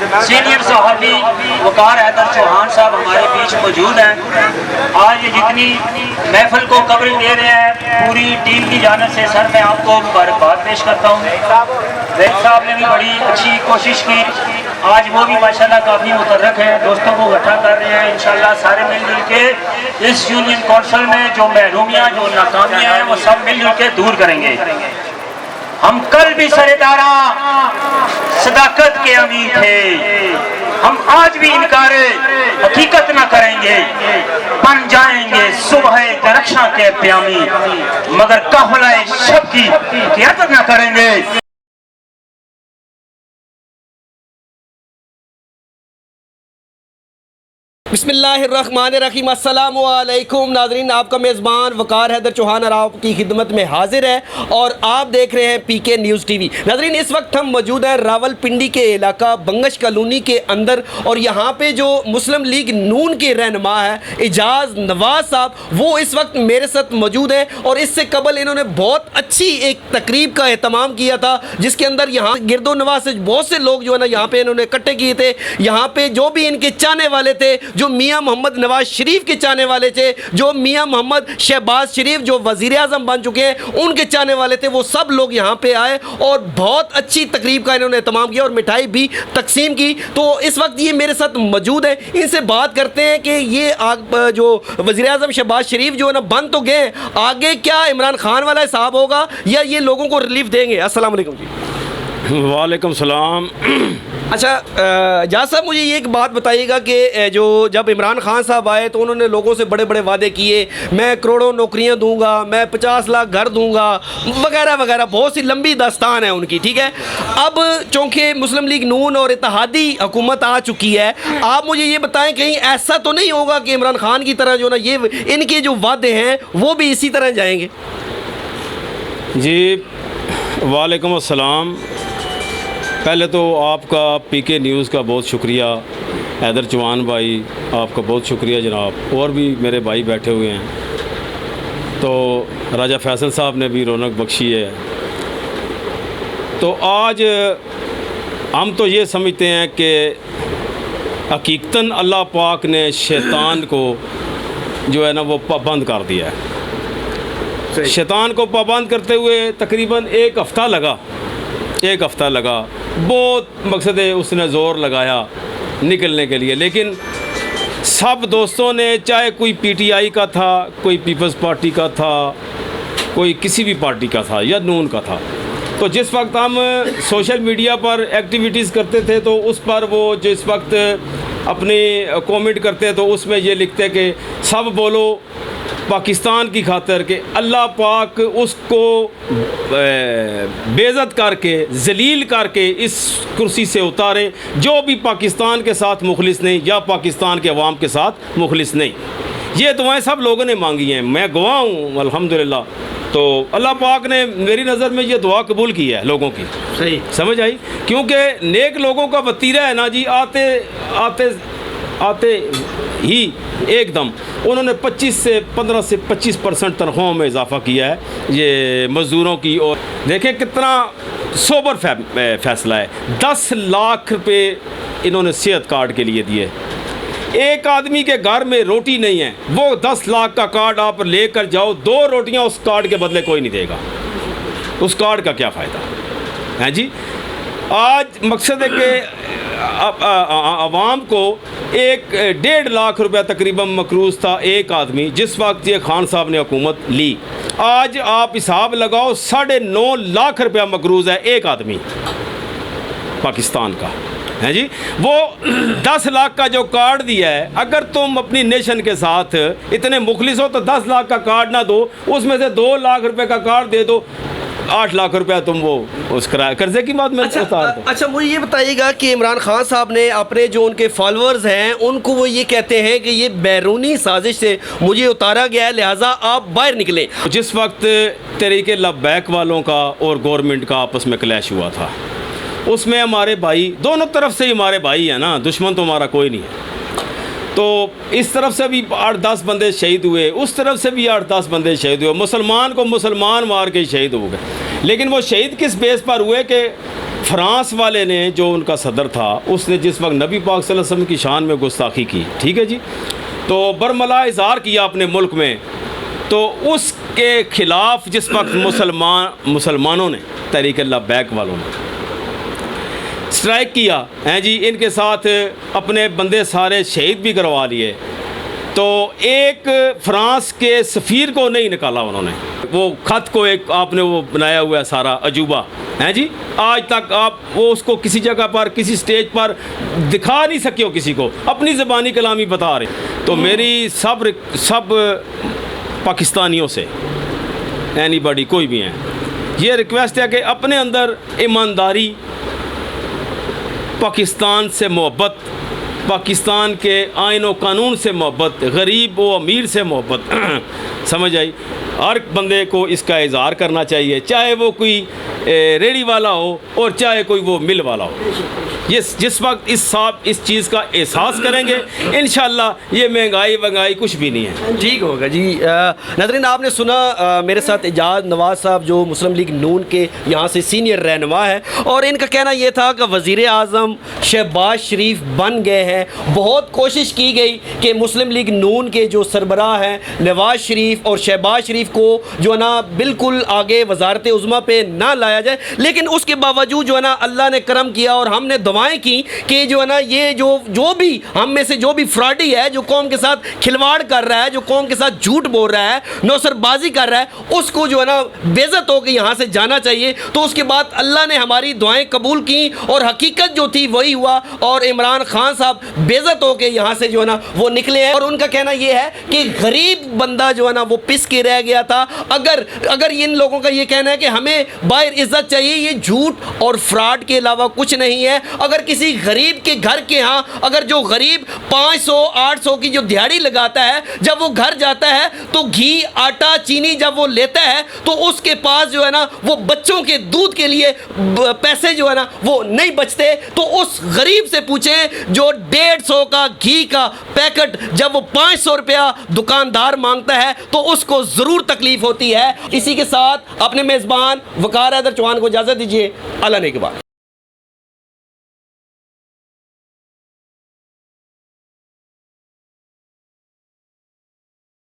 Senior सहाफ़ी वकार हैदर चौहान साहब हमारे बीच मौजूद हैं। आज ये जितनी महफिल को कवरेज दे रहे हैं, पूरी टीम की जानिब से सर मैं आपको मुबारकबाद पेश करता हूँ। वैद साहब ने भी बड़ी अच्छी कोशिश की, आज वो भी माशाल्लाह काफ़ी मुतर्रक है, दोस्तों को इकट्ठा कर रहे हैं। इंशाल्लाह सारे मिलजुल के इस यूनियन कौंसिल में जो महरूमियाँ जो नाकामियाँ हैं वो सब मिलजुल के दूर करेंगे। हम कल भी सरेदारा सदाकत के अमीर थे, हम आज भी इनकार हकीकत न करेंगे, बन जाएंगे सुबह दरख्शां के प्यामी, मगर कहलाए शब की क़ियादत न करेंगे। बिस्मिल्लाहिर्रहमानिर्रहीम, अस्सलामु अलैकुम नाज़रीन, आपका मेज़बान वकार हैदर चौहान और आपकी खिदमत में हाजिर है और आप देख रहे हैं पीके न्यूज़ टीवी। नाज़रीन, इस वक्त हम मौजूद हैं रावलपिंडी के इलाका बंगश कॉलोनी के अंदर और यहाँ पे जो मुस्लिम लीग नून के रहनुमा है एजाज़ नवाज़ साहब, वो इस वक्त मेरे साथ मौजूद हैं और इससे कबल इन्होंने बहुत अच्छी एक तकरीब का एहतमाम किया था, जिसके अंदर यहाँ गिरदो नवाज से बहुत से लोग जो है ना यहाँ पे इन्होंने इकट्ठे किए थे। यहाँ पे जो भी इनके चाहने वाले थे, जो मियां मोहम्मद नवाज शरीफ के चाहने वाले थे, जो मियां मोहम्मद शहबाज शरीफ जो वज़ीर आज़म बन चुके हैं उनके चाहने वाले थे, वो सब लोग यहाँ पे आए और बहुत अच्छी तकरीब का इन्होंने एहतमाम किया और मिठाई भी तकसीम की। तो इस वक्त ये मेरे साथ मौजूद है, इनसे बात करते हैं कि ये जो वज़ीर आज़म शहबाज शरीफ जो है ना बन तो गए, आगे क्या इमरान खान वाला हिसाब होगा या ये लोगों को रिलीफ देंगे? अस्सलाम वालेकुम जी। वालेकुम सलाम। अच्छा जा साहब, मुझे ये एक बात बताइएगा कि जो जब इमरान खान साहब आए तो उन्होंने लोगों से बड़े बड़े वादे किए, मैं करोड़ों नौकरियां दूंगा, मैं 50 लाख घर दूंगा वगैरह वगैरह, बहुत सी लंबी दास्तान है उनकी, ठीक है। अब चूँकि मुस्लिम लीग नून और इत्तेहादी हुकूमत आ चुकी है, आप मुझे ये बताएं कहीं ऐसा तो नहीं होगा कि इमरान खान की तरह जो ना ये इनके जो वादे हैं वो भी इसी तरह जाएंगे? जी वालेकुम अस्सलाम। पहले तो आपका पीके न्यूज़ का बहुत शुक्रिया, हैदर चौहान भाई आपका बहुत शुक्रिया जनाब, और भी मेरे भाई बैठे हुए हैं, तो राजा फैसल साहब ने भी रौनक बख्शी है। तो आज हम तो ये समझते हैं कि हकीकतन अल्लाह पाक ने शैतान को जो है ना वो पाबंद कर दिया है। शैतान को पाबंद करते हुए तकरीबन एक हफ़्ता लगा, बहुत मकसद है उसने ज़ोर लगाया निकलने के लिए, लेकिन सब दोस्तों ने, चाहे कोई पीटीआई का था, कोई पीपल्स पार्टी का था, कोई किसी भी पार्टी का था या नून का था, तो जिस वक्त हम सोशल मीडिया पर एक्टिविटीज़ करते थे तो उस पर वो जिस वक्त अपनी कमेंट करते तो उसमें ये लिखते कि सब बोलो पाकिस्तान की खातिर, के अल्लाह पाक उसको बेइज्जत करके जलील करके इस कुर्सी से उतारे जो भी पाकिस्तान के साथ मुखलिस नहीं या पाकिस्तान के अवाम के साथ मुखलिस नहीं। ये दुआएं सब लोगों ने मांगी हैं, मैं गवाह हूँ अल्हम्दुलिल्लाह। तो अल्लाह पाक ने मेरी नज़र में ये दुआ कबूल की है लोगों की, सही समझ आई, क्योंकि नेक लोगों का वतीरा है ना जी, आते ही एकदम उन्होंने 15 से 25% तनख्वाहों में इजाफ़ा किया है ये मज़दूरों की। और देखें कितना सोबर फैसला है, 10 लाख रुपए इन्होंने सेहत कार्ड के लिए दिए। एक आदमी के घर में रोटी नहीं है, वो 10 लाख का कार्ड आप लेकर जाओ, 2 रोटियां उस कार्ड के बदले कोई नहीं देगा, उस कार्ड का क्या फ़ायदा है जी। आज मकसद है कि आवाम को 1.5 लाख रुपया तकरीबन मकरूज़ था एक आदमी जिस वक्त ये खान साहब ने हुकूमत ली। आज आप हिसाब लगाओ 9.5 लाख रुपया मकरूज़ है एक आदमी पाकिस्तान का, है जी। वो 10 लाख का जो कार्ड दिया है, अगर तुम अपनी नेशन के साथ इतने मुखलिस हो तो 10 लाख का कार्ड ना दो, उसमें से 2 लाख रुपए का कार्ड दे दो, 8 लाख रुपया तुम वो उस कर्जे की बात में उतार दो। अच्छा मुझे ये बताइएगा कि इमरान खान साहब ने अपने जो उनके फॉलोअर्स हैं उनको वो ये कहते हैं कि ये बैरूनी साजिश से मुझे उतारा गया है, लिहाजा आप बाहर निकलें। जिस वक्त तहरीके लब्बैक वालों का और गवर्नमेंट का आपस में क्लैश हुआ था, उसमें हमारे भाई दोनों तरफ से ही हमारे भाई हैं ना, दुश्मन तो हमारा कोई नहीं है। तो इस तरफ से भी 8-10 बंदे शहीद हुए, उस तरफ से भी 8-10 बंदे शहीद हुए, मुसलमान को मुसलमान मार के शहीद हो गए। लेकिन वो शहीद किस बेस पर हुए कि फ्रांस वाले ने, जो उनका सदर था, उसने जिस वक्त नबी पाक सल्लल्लाहु अलैहि वसल्लम की शान में गुस्ताखी की, ठीक है जी, तो बरमला इज़हार किया अपने मुल्क में, तो उसके ख़िलाफ़ जिस वक्त मुसलमानों ने, तहरीक लब्बैक वालों ने स्ट्राइक किया हैं जी, इनके साथ अपने बंदे सारे शहीद भी करवा लिए, तो एक फ्रांस के सफ़ीर को नहीं निकाला उन्होंने। वो ख़त को एक आपने वो बनाया हुआ है सारा अजूबा हैं जी, आज तक आप वो उसको किसी जगह पर, किसी स्टेज पर दिखा नहीं सके हो किसी को, अपनी ज़बानी कलामी बता रहे। तो मेरी सब पाकिस्तानियों से, एनीबॉडी कोई भी हैं, ये रिक्वेस्ट है कि अपने अंदर ईमानदारी, पाकिस्तान से मोहब्बत, पाकिस्तान के आइन व कानून से मोहब्बत, गरीब व अमीर से मोहब्बत समझ आई, हर बंदे को इसका इज़हार करना चाहिए, चाहे वो कोई रेडी वाला हो और चाहे कोई वो मिल वाला हो। ये जिस वक्त इस चीज़ का एहसास करेंगे, इंशाल्लाह ये महंगाई कुछ भी नहीं है। ठीक होगा जी। नाज़रीन, आपने सुना मेरे साथ एजाज नवाज़ साहब, जो मुस्लिम लीग नून के यहाँ से सीनियर रहनुमा है, और इनका कहना ये था कि वज़ीर आज़म शहबाज शरीफ बन गए हैं। बहुत कोशिश की गई कि मुस्लिम लीग नून के जो सरबराह हैं नवाज़ शरीफ और शहबाज शरीफ को जो है ना बिल्कुल आगे वजारत उज़्मा पे ना लाया जाए, लेकिन उसके बावजूद जो है ना अल्लाह ने करम किया और हमने दुआएं की कि जो है ना ये जो भी हम में से जो भी फ्रॉडी है, जो कौम के साथ खिलवाड़ कर रहा है, जो कौम के साथ झूठ बोल रहा है, नौसरबाजी कर रहा है, उसको जो है ना बेइज्जत होकर यहाँ से जाना चाहिए। तो उसके बाद अल्लाह ने हमारी दुआएं कबूल की और हकीकत जो थी वही हुआ, और इमरान खान साहब बेइज्जत होकर यहाँ से जो है ना वो निकले हैं। और उनका कहना ये है कि गरीब बंदा जो है ना वो पिस के रह गया था। अगर इन लोगों का ये कहना है कि हमें बाहर इज्जत चाहिए, ये झूठ और फ्रॉड के अलावा कुछ नहीं है। अगर किसी गरीब के घर के यहाँ अगर जो गरीब 500-800 की जो दिहाड़ी लगाता है, जब वो घर जाता है तो घी, आटा, चीनी जब वो लेता है तो उसके पास जो है ना वो बच्चों के दूध के लिए पैसे जो है ना वो नहीं बचते। तो उस गरीब से पूछें जो 150 का घी का पैकेट जब वो 500 रुपया दुकानदार मांगता है तो उसको ज़रूर तकलीफ होती है। इसी के साथ अपने मेज़बान वकार हैदर चौहान को इजाज़त दीजिए। अल्लाह ने के बाद।